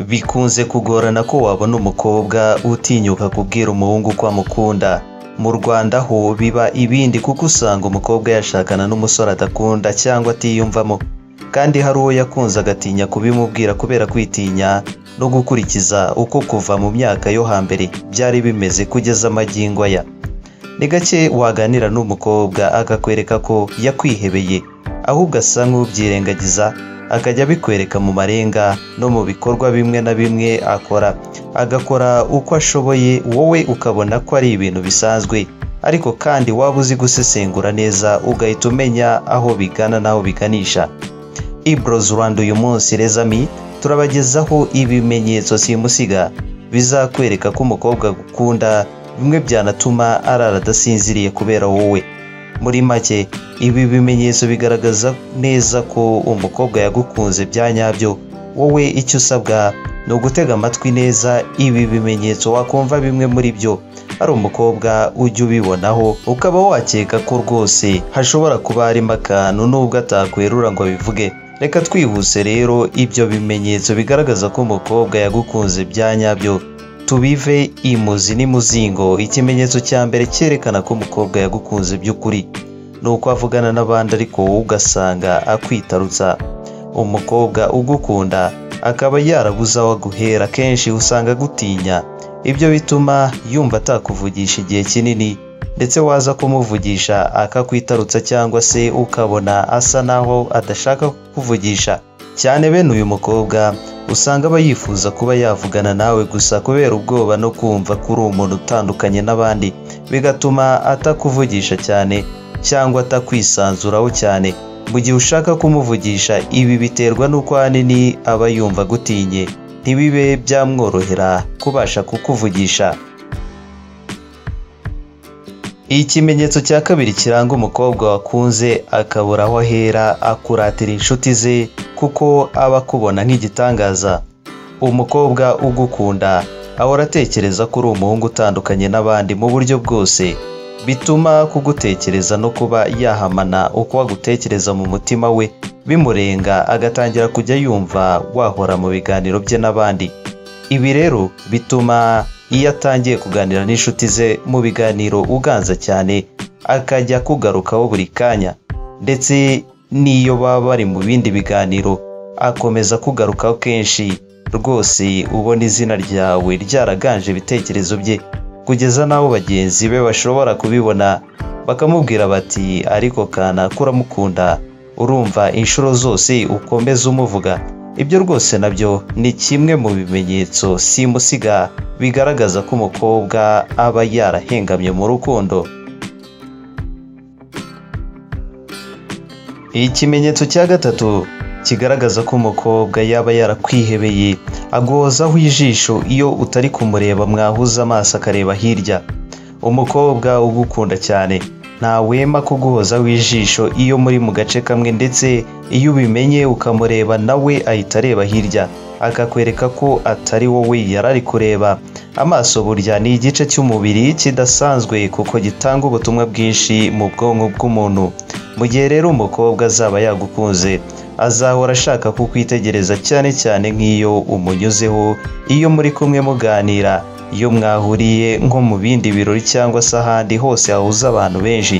Bikunze kugorana ko wabona umukobwa utinyuka kubwira umuhungu ko amukunda. Mu Rwanda ho biba ibindi kuko usanga umukobwa yashakana n'umusore adakunda cyangwa atiyumvamo, kandi hari uwo yakunze agatinya kubimubwira kubera kwitinya no gukurikiza uko kuva mu myaka yo hambere byari bimeze kugeza amagingo aya. Ni gake waganira n'umukobwa akakwereka ko yakwihebeye, ahubwo asa nk'ubyirengagiza akajya abikwereka mu marenga no mu bikorwa bimwe na bimwe agakora uko ashoboye, wowe ukabona ko ari ibintu bisanzwe, ariko kandi waba uzi gusesengura neza ugahita umenya aho bigana n'aho biganisha. Ibros Rwanda uyu munsi rezami turabagezaho ibimenyetso simusiga bizakwereka ko umukobwa agukunda, bimwe byanatuma arara adasinziriye kubera wowe. Muri make, ibi bimenyetso bigaragaza neza ko umukobwa yagukunze bya nyabyo. Wowe icyo usabwa ni ugutega amatwi neza ibi bimenyetso, wakumva bimwe muri byo ari umukobwa ujya ubibonaho ukaba wakeka ko rwose hashobora kuba harimo akantu nubwo atakwerura ngo abivuge. Reka twihuse rero ibyo bimenyetso bigaragaza ko umukobwa yagukunze bya nyabyo tubive imuzi n'imuzingo. Ikimenyetso cya mbere cyerekana ko umukobwa yagukunze by'ukuri ni uko avugana n'abandi ariko wowe ugasanga akwitarutsa. Umukobwa ugukunda akaba yarabuze aho aguhera, kenshi usanga agutinya. Ibyo bituma yumva atakuvugisha igihe kinini, ndetse waza kumuvugisha akakwitarutsa cyangwa se ukabona asa naho adashaka kukuvugisha cyane. Bene uyu mukobwa usanga aba yifuza kuba yavugana nawe gusa kubera ubwoba no kumva ko uri umuntu utandukanye n'abandi, bigatuma atakuvugisha cyane cyangwa atakwisanzuraho cyane. Mu gihe ushaka kumuvugisha, ibi biterwa n'uko ahanini aba yumva agutinye, ntibibe byamworohera kubasha kukuvugisha. Ikimenyetso cya kabiri kiranga umukobwa wakunze akabura aho ahera akuratira inshuti ze kuko aba akubona nk'igitangaza. Umukobwa ugukunda ahora atekereza ko uri umuhungu utandukanye n'abandi mu buryo bwose, bituma kugutekereza no kuba yahamana uko agutekereza mu mutima we bimurenga, agatangira kujya yumva wahora mu biganiro bye n'abandi. Ibi rero bituma iyo atangiye kuganira n'inshuti ze mu biganiro uganza cyane, akajya kugarukaho buri kanya, ndetse n'iyo baba bari mu bindi biganiro akomeza kugarukaho kenshi. Rwose ubona izina ryawe ryaraganje ibitekerezo bye, kugeza n'aho bagenzi be bashobora kubibona bakamubwira bati ariko kana kuramukunda, urumva inshuro zose ukomeza umuvuga. Ibyo rwose nabyo ni kimwe mu bimenyetso simusiga bigaragaza ko umukobwa aba yarahengamye mu rukundo. Ikimenyetso cya gatatu kigaragaza ko umukobwa yaba yarakwihebeye, aguhozaho ijisho iyo utari kumureba, mwahuza amaso akareba hirya. Umukobwa ugukunda cyane ntawema kuguhozaho ijisho iyo muri mu gace kamwe, ndetse iyo ubimenye ukamureba nawe ahita areba hirya, akakwereka ko atari wowe yarari kureba. Amaso burya ni igice cy'umubiri kidasanzwe kuko gitanga ubutumwa bwinshi mu bwonko bw'umuntu. Mu gihe rero umukobwa azaba yagukunze, azahora ashaka kukwitegereza cyane cyane nk'iyo umunyuzeho, iyo muri kumwe muganira, iyo mwahuriye nko mu bindi birori cyangwa se ahandi hose hahuza abantu benshi.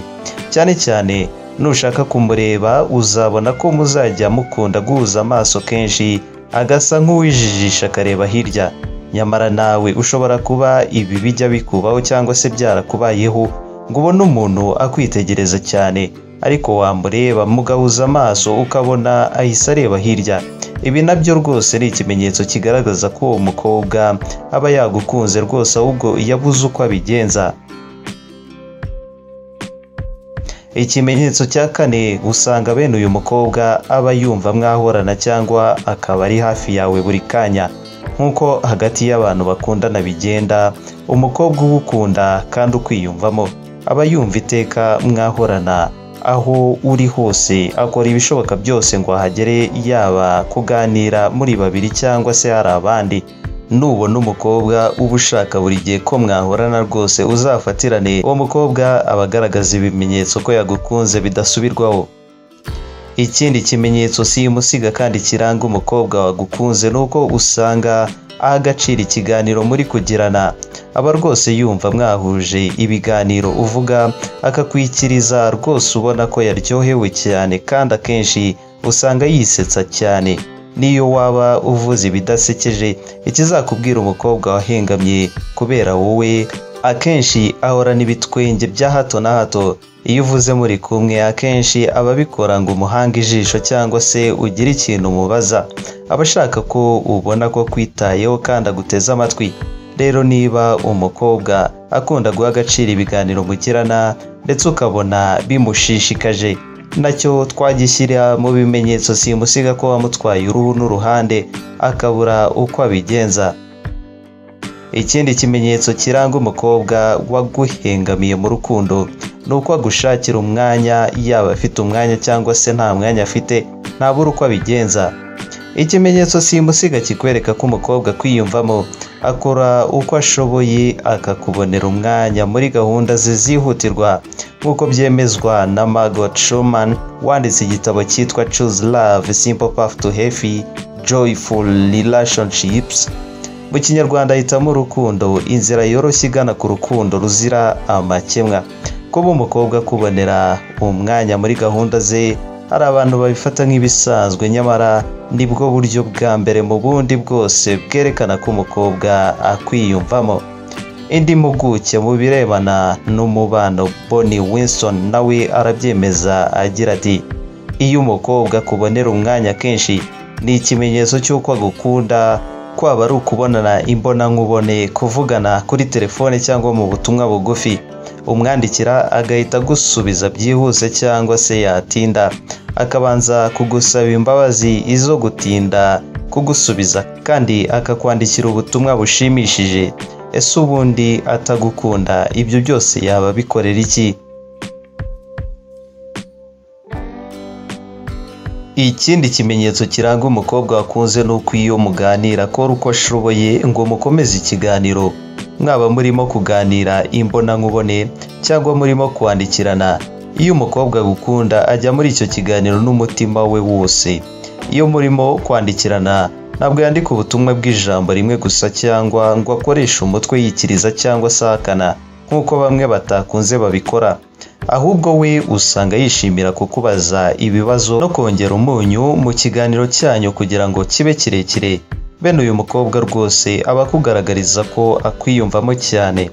Cyane cyane nushaka kumureba uzabona ko muzajya mukunda guhuza amaso kenshi, agasa nk'uwijijisha akareba hirya. Nyamara nawe ushobora kuba ibi bijya bikubaho cyangwa se byarakubayeho, ngo ubone umuntu akwitegereza cyane ariko wamureba mugahuza amaso ukabona ahise areba hirya. Ibi nabyo rwose ni ikimenyetso kigaragaza ko uwo mukobwa aba yagukunze rwose, ahubwo yabuze uko abigenza. Ikimenyetso cya kane, usanga bene uyu mukobwa aba yumva mwahorana cyangwa akaba ari hafi yawe buri kanya. Nk'uko hagati y'abantu bakundana bigenda, umukobwa ugukunda kandi ukwiyumvamo aba yumva iteka mwahorana. Aho uri hose akora ibishoboka byose ngo ahagere, yaba kuganira muri babiri cyangwa se hari abandi. Nubona umukobwa uba ushaka buri gihe ko mwahorana rwose uzafatirane. Uwo mukobwa aba agaragaza ibimenyetso ko yagukunze bidasubirwaho. Ikindi kimenyetso simusiga kandi kiranga umukobwa wagukunze nuko usanga aha agaciro ikiganiro muri kugirana, aba rwose yumva mwahuje ibiganiro uvuga akakwikiriza rwose ubona ko yaryohewe cyane, kandi akenshi usanga yisetsa cyane. Niyo waba uvuze ibidasekeje, ikizakubwira umukobwa wahengamye kubera wowe akenshi ahorana ibitwenge bya hato na hato. Iyo uvuze muri kumwe akenshi aba abikora ngo umuhange ijisho cyangwa se ugire ikintu umubaza, aba ashaka ko ubona ko kwitayeho kandi aguteze amatwi. Rero niba umukobwa akunda guha agaciro ibiganiro mugirana ndetse ukabona bimushishikaje, nacyo twagishyira mu bimenyetso simusiga ko wamutwaye uruhu n'uruhande akabura uko abigenza. Ikindi kimenyetso kiranga umukobwa waguhengamiye mu rukundo nuko agushakira umwanya, yaba afite umwanya cyangwa se nta mwanya afite, ntabura uko abigenza. Ikimenyetso simusiga kikwereka ko umukobwa kwiyumvamo, akora uko ashoboye akakubonera umwanya muri gahunda ze zihutirwa, nk'uko byemezwa na Margot Schumann wanditse igitabo cyitwa Choose Love, Simple Path to Happy Joyful Relationships. Mu Kinyarwanda hitamo urukundo, inzira yoroshye igana ku rukundo ruzira amakemwa. Kuba umukobwa kubonera umwanya muri gahunda ze, hari abantu babifata nk'ibisanzwe, nyamara nibwo buryo bwa mbere mu bundi bwose bwerekana ko umukobwa akwiyumvamo. Indi mpuguke mu birebana n'umubano, Bonnie Winston, nawe arabyemeza agira ati, iyo umukobwa akubonera umwanya kenshi ni ikimenyetso cy'uko agukunda, kwaba ari ukubonana imbonankubone, kuvugana kuri telefone cyangwa mu butumwa bugufi, umwandikira agahita agusubiza byihuse, cyangwa se yatinda akabanza kugusaba imbabazi izo gutinda kugusubiza, kandi akakwandikira ubutumwa bushimishije. Ese ubundi atagukunda ibyo byose yaba bikorera iki? Ikindi kimenyetso kiranga umukobwa wakunze nuko iyo muganira akora uko ashoboye ngo mukomeze ikiganiro, mwaba murimo kuganira imbonankubone cyangwa murimo kwandikirana. Iyo umukobwa agukunda ajya muri icyo kiganiro n'umutima we wose. Iyo murimo kwandikirana ntabwo yandika ubutumwa bw'ijambo rimwe gusa cyangwa ngo akoreshe umutwe yikiriza cyangwa asakana nk'uko bamwe batakunze babikora, ahubwo we usanga yishimira kukubaza ibibazo no kongera umunyu mu kiganiro cyanyu kugira ngo kibe kirekire. Bene uyu mukobwa rwose aba akugaragariza ko akwiyumvamo cyane.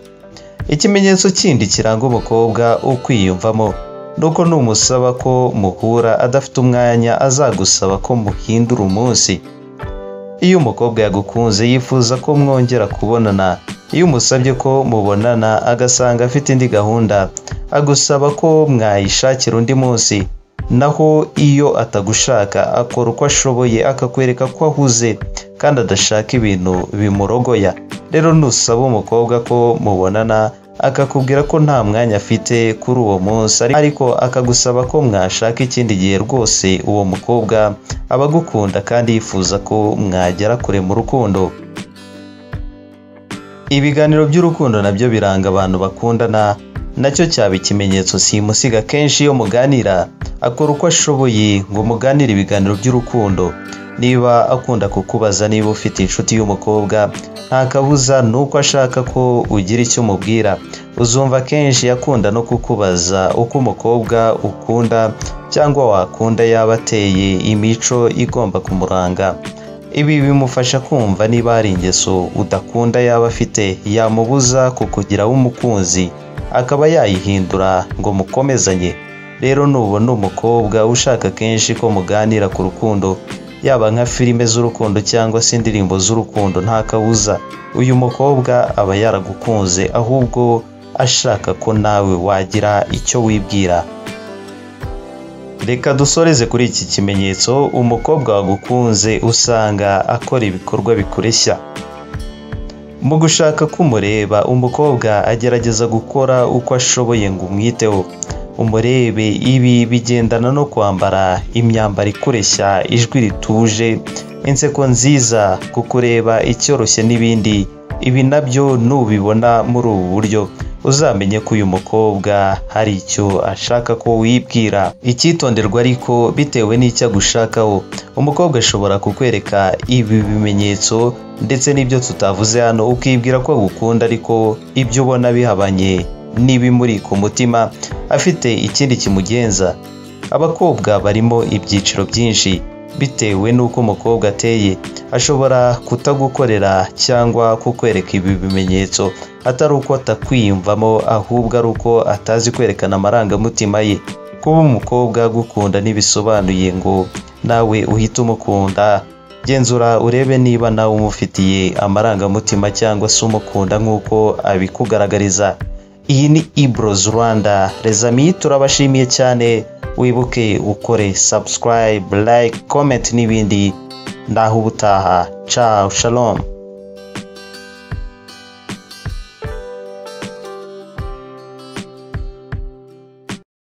Ikimenyetso kindi kiranga umukobwa ukwiyumvamo nuko numusaba ko muhura adafite umwanya, azagusaba ko muhindura umunsi. Iyo umukobwa yagukunze yifuza ko mwongera kubonana. Iyo umusabye ko mubonana agasanga afite indi gahunda, agusaba ko mwayishakira undi munsi. Naho iyo atagushaka akora uko ashoboye akakwereka ko ahuze kandi adashaka ibintu bimurogoya. Rero nusaba umukobwa ko mubonana akakubwira ko nta mwanya afite kuri uwo munsi, ariko akagusaba ko mwashaka ikindi gihe, rwose uwo mukobwa aba agukunda kandi yifuza ko mwagera kure mu rukundo. Ibiganiro by'urukundo nabyo biranga abantu bakundana, nacyo cyaba ikimenyetso simusiga. Kenshi iyo muganira akora uko ashoboye ngo muganire ibiganiro by'urukundo. Niba akunda kukubaza niba ufite inshuti y'umukobwa, nta kabuza nuko ashaka ko ugira icyo umubwira. Uzumva kenshi yakunda no kukubaza uko umukobwa ukunda cyangwa wakunda yaba ateye, imico igomba kumuranga. Ibi bimufasha kumva niba hari ingeso udakunda yaba afite yamubuza kukugiraho umukunzi, akaba yayihindura ngo mukomezanye. Rero nubona umukobwa ushaka kenshi ko muganira ku rukundo, yaba nka filime z'urukundo cyangwa se indirimbo z'urukundo, nta kabuza uyu mukobwa aba yaragukunze, ahubwo ashaka ko nawe wagira icyo wibwira. Reka dusoreze kuri iki kimenyetso. Umukobwa wagukunze usanga akora ibikorwa bikureshya. Mu gushaka kumureba, umukobwa agerageza gukora uko ashoboye ngo umwiteho, umurebe. Ibi bigendana no kwambara imyambaro ikureshya, ijwi rituje, inseko nziza, kukureba icyoroshye n'ibindi. Ibi nabyo nubibona muri ubu buryo uzamenye ko uyu mukobwa hari icyo ashaka ko wibwira. Icyitonderwa ariko bitewe n'icyo agushakaho, umukobwa ashobora kukwereka ibi bimenyetso ndetse n'ibyo tutavuze hano ukibwira ko agukunda, ariko ibyo ubona bihabanye n'ibimuri ku mutima, afite ikindi kimugenza. Abakobwa barimo ibyiciro byinshi bitewe n'uko umukobwa ateye. Ashobora kutagukorera cyangwa kukwereka ibi bimenyetso atari uko atakwiyumvamo, ahubwo ari uko atazi kwerekana amarangamutima ye. Kuba umukobwa agukunda ntibisobanuye ngo nawe uhite umukunda. Genzura urebe niba nawe umufitiye amarangamutima cyangwa se umukunda nk'uko abikugaragariza. Iyi ni Ibroz Rwanda. Les amis, turabashimiye cyane. Wibuke ukore subscribe, like, comment n'ibindi. Naho ubutaha. Ciao, shalom.